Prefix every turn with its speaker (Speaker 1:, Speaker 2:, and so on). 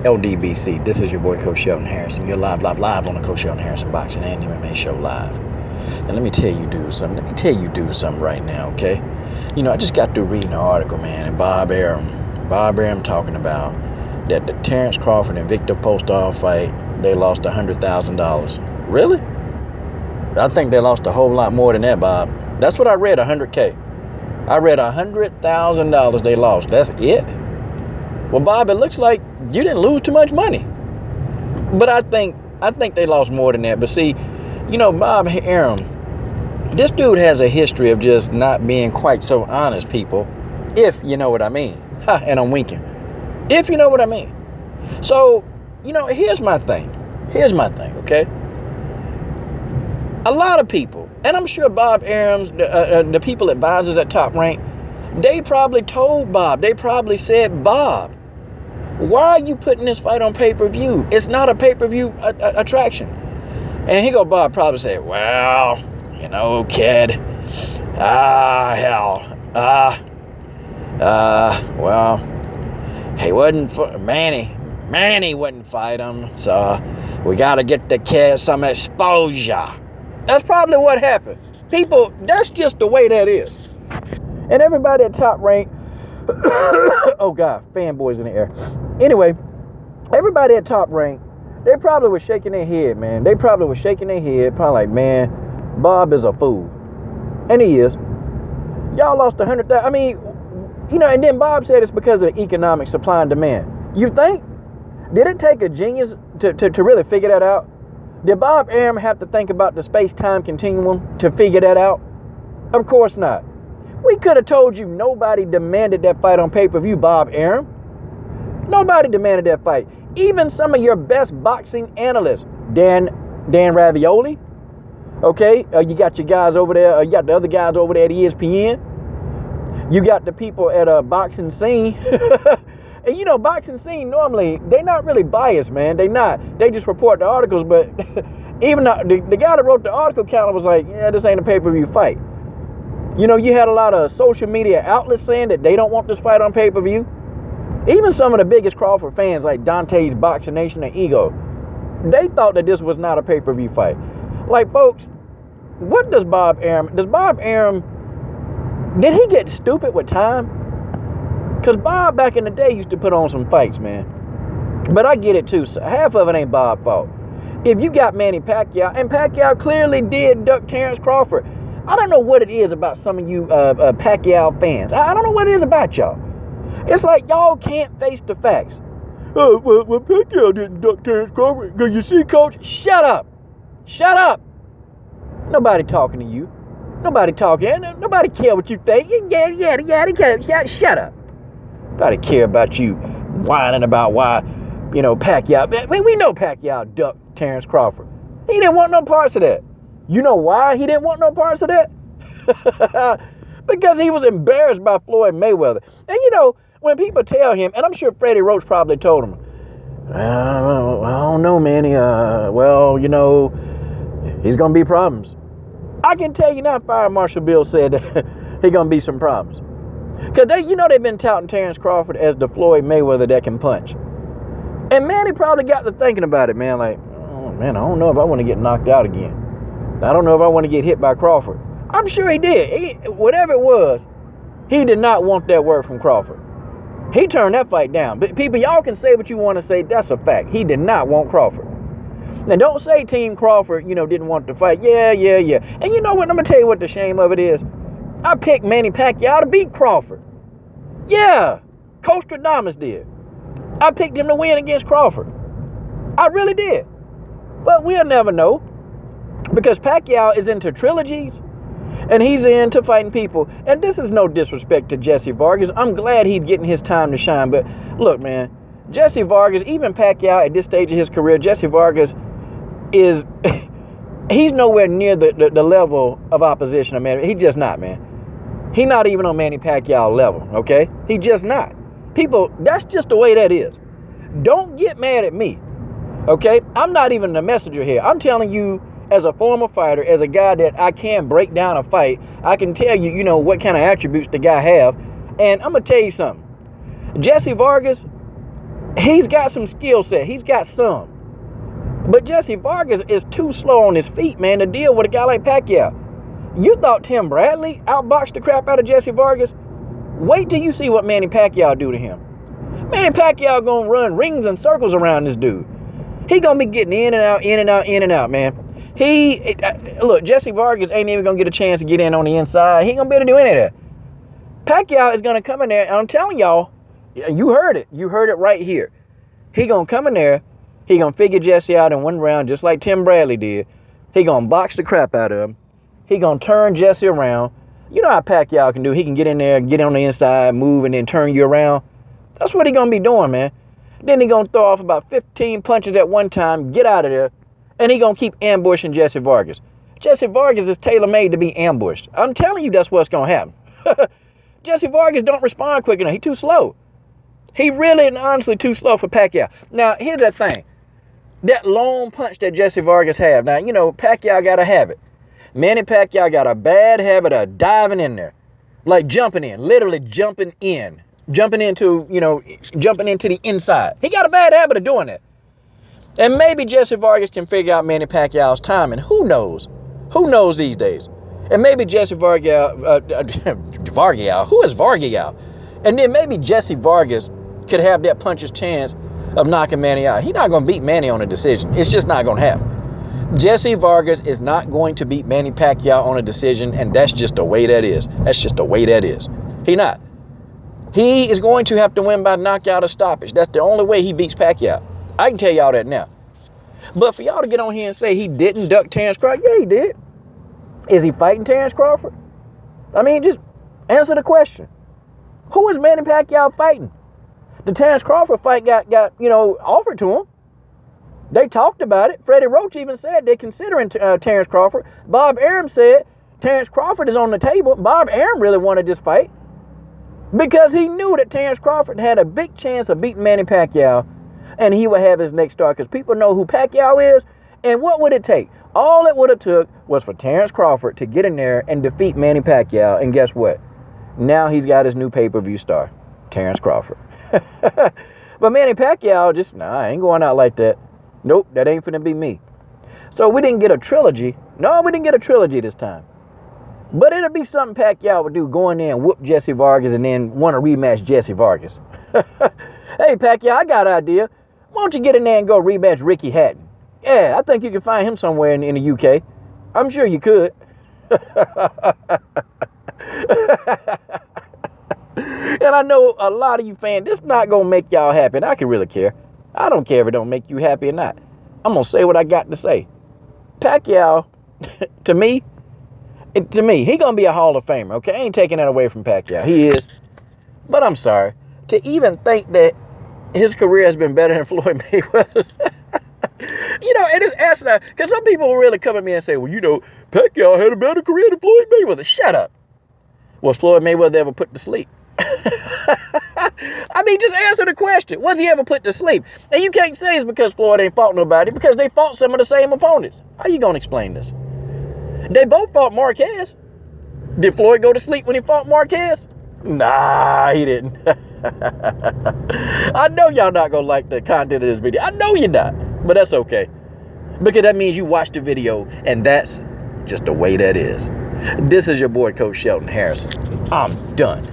Speaker 1: LDBC, this is your boy Coach Sheldon Harrison. You're live on the Coach Sheldon Harrison Boxing and MMA Show live. And let me tell you something right now, okay? You know, I just got through reading an article, man, and Bob Arum talking about that the Terrence Crawford and Victor Postal fight, they lost $100,000. Really? I think they lost a whole lot more than that, Bob. That's what I read, $100K. I read $100,000 they lost. That's it? Well, Bob, it looks like you didn't lose too much money. But I think they lost more than that. But see, you know, Bob Arum, this dude has a history of just not being quite so honest, people. If you know what I mean. Ha, and I'm winking. If you know what I mean. So, you know, here's my thing, okay? A lot of people, and I'm sure Bob Arum's, the people advisors at Top Rank, they probably told Bob, they probably said, Bob, why are you putting this fight on pay-per-view? It's not a pay-per-view attraction. And Bob probably said, well, you know, kid, well, he wasn't for Manny wouldn't fight him, so we got to get the kid some exposure. That's probably what happened. People, that's just the way that is. And everybody at Top Rank, oh God, fanboys in the air. Anyway, everybody at Top Rank, they probably was shaking their head, man. They probably was shaking their head, probably like, man, Bob is a fool. And he is. Y'all lost 100,000. I mean, you know, and then Bob said it's because of the economic supply and demand. You think? Did it take a genius to really figure that out? Did Bob Arum have to think about the space-time continuum to figure that out? Of course not. We could have told you nobody demanded that fight on pay-per-view, Bob Arum. Nobody demanded that fight. Even some of your best boxing analysts, Dan Ravioli, okay? You got your guys over there. You got the other guys over there at ESPN. You got the people at Boxing Scene. And you know, Boxing Scene, normally, they're not really biased, man. They not. They just report the articles, but even the guy that wrote the article kind of was like, yeah, this ain't a pay-per-view fight. You know, you had a lot of social media outlets saying that they don't want this fight on pay-per-view. Even some of the biggest Crawford fans, like Dante's Boxing Nation and Ego, they thought that this was not a pay-per-view fight. Like, folks, what does Bob Arum, did he get stupid with time? Because Bob back in the day used to put on some fights, man. But I get it too. So half of it ain't Bob's fault. If you got Manny Pacquiao, and Pacquiao clearly did duck Terrence Crawford. I don't know what it is about some of you Pacquiao fans. I don't know what it is about y'all. It's like y'all can't face the facts. Well, Pacquiao didn't duck Terrence Crawford. Because you see, Coach, shut up. Shut up. Nobody talking to you. Nobody talking. Nobody care what you think. Yeah, they care. Shut up. Nobody care about you whining about why, you know, Pacquiao. We know Pacquiao ducked Terrence Crawford. He didn't want no parts of that. You know why he didn't want no parts of that? Because he was embarrassed by Floyd Mayweather. And you know, when people tell him, and I'm sure Freddie Roach probably told him, I don't know, Manny. Well, you know, he's going to be problems. I can tell you now, Fire Marshal Bill said that he's going to be some problems. Because they've been touting Terrence Crawford as the Floyd Mayweather that can punch. And Manny probably got to thinking about it, man. Like, oh, man, I don't know if I want to get knocked out again. I don't know if I want to get hit by Crawford. I'm sure he did. Whatever it was, he did not want that word from Crawford. He turned that fight down. But people, y'all can say what you want to say. That's a fact. He did not want Crawford. Now, don't say Team Crawford, didn't want to fight. Yeah. And you know what? I'm going to tell you what the shame of it is. I picked Manny Pacquiao to beat Crawford. Yeah. Coach Stradamus did. I picked him to win against Crawford. I really did. But we'll never know. Because Pacquiao is into trilogies. And he's into fighting people. And this is no disrespect to Jesse Vargas. I'm glad he's getting his time to shine. But look, man. Jesse Vargas, even Pacquiao at this stage of his career, Jesse Vargas is... he's nowhere near the level of opposition of Manny. He's just not, man. He's not even on Manny Pacquiao level, okay? He just not. People, that's just the way that is. Don't get mad at me, okay? I'm not even the messenger here. I'm telling you, as a former fighter, as a guy that I can break down a fight, I can tell you, what kind of attributes the guy have. And I'm going to tell you something. Jesse Vargas, He's got some skill set. He's got some. But Jesse Vargas is too slow on his feet, man, to deal with a guy like Pacquiao. You thought Tim Bradley outboxed the crap out of Jesse Vargas? Wait till you see what Manny Pacquiao do to him. Manny Pacquiao gonna run rings and circles around this dude. He gonna be getting in and out, in and out, in and out, man. Look, Jesse Vargas ain't even gonna get a chance to get in on the inside. He ain't gonna be able to do any of that. Pacquiao is gonna come in there, and I'm telling y'all, you heard it. You heard it right here. He gonna come in there. He gonna figure Jesse out in one round, just like Tim Bradley did. He gonna box the crap out of him. He gonna turn Jesse around. You know how Pacquiao can do. He can get in there, get on the inside, move, and then turn you around. That's what he gonna be doing, man. Then he gonna throw off about 15 punches at one time, get out of there, and he gonna keep ambushing Jesse Vargas. Jesse Vargas is tailor-made to be ambushed. I'm telling you, that's what's gonna happen. Jesse Vargas don't respond quick enough. He too slow. He really and honestly too slow for Pacquiao. Now, here's that thing. That long punch that Jesse Vargas have. Now, you know, Pacquiao got a habit. Manny Pacquiao got a bad habit of diving in there. Like jumping in. Literally jumping in. Jumping into the inside. He got a bad habit of doing that. And maybe Jesse Vargas can figure out Manny Pacquiao's timing. Who knows? Who knows these days? And maybe Jesse Vargas, who is Vargas? And then maybe Jesse Vargas could have that puncher's chance of knocking Manny out. He's not going to beat Manny on a decision. It's just not going to happen. Jesse Vargas is not going to beat Manny Pacquiao on a decision, and that's just the way that is. That's just the way that is. He not. He is going to have to win by knockout or stoppage. That's the only way he beats Pacquiao. I can tell y'all that now. But for y'all to get on here and say he didn't duck Terrence Crawford, yeah, he did. Is he fighting Terrence Crawford? I mean, just answer the question. Who is Manny Pacquiao fighting? The Terrence Crawford fight got offered to him. They talked about it. Freddie Roach even said they're considering Terrence Crawford. Bob Arum said Terrence Crawford is on the table. Bob Arum really wanted this fight because he knew that Terrence Crawford had a big chance of beating Manny Pacquiao, and he would have his next start because people know who Pacquiao is. And what would it take? All it would have took was for Terrence Crawford to get in there and defeat Manny Pacquiao. And guess what? Now he's got his new pay-per-view star, Terrence Crawford. But Manny Pacquiao I ain't going out like that. Nope, that ain't finna be me. So we didn't get a trilogy. No, we didn't get a trilogy this time. But it'll be something Pacquiao would do, going in and whoop Jesse Vargas and then want to rematch Jesse Vargas. Hey, Pacquiao, I got an idea. Why don't you get in there and go rematch Ricky Hatton? Yeah, I think you can find him somewhere in the UK. I'm sure you could. And I know a lot of you fans, this not going to make y'all happy. And I can really care. I don't care if it don't make you happy or not. I'm going to say what I got to say. Pacquiao, to me, he going to be a Hall of Famer, okay? I ain't taking that away from Pacquiao. He is. But I'm sorry. To even think that his career has been better than Floyd Mayweather's. And it's asinine. Because some people will really come at me and say, well, Pacquiao had a better career than Floyd Mayweather. Shut up. Was Floyd Mayweather ever put to sleep? I mean, just answer the question. Was he ever put to sleep? And you can't say it's because Floyd ain't fought nobody, because they fought some of the same opponents. How you going to explain this? They both fought Marquez. Did Floyd go to sleep when he fought Marquez? Nah, he didn't. I know y'all not going to like the content of this video. I know you're not, but that's okay. Because that means you watched the video, and that's just the way that is. This is your boy, Coach Shelton Harrison. I'm done.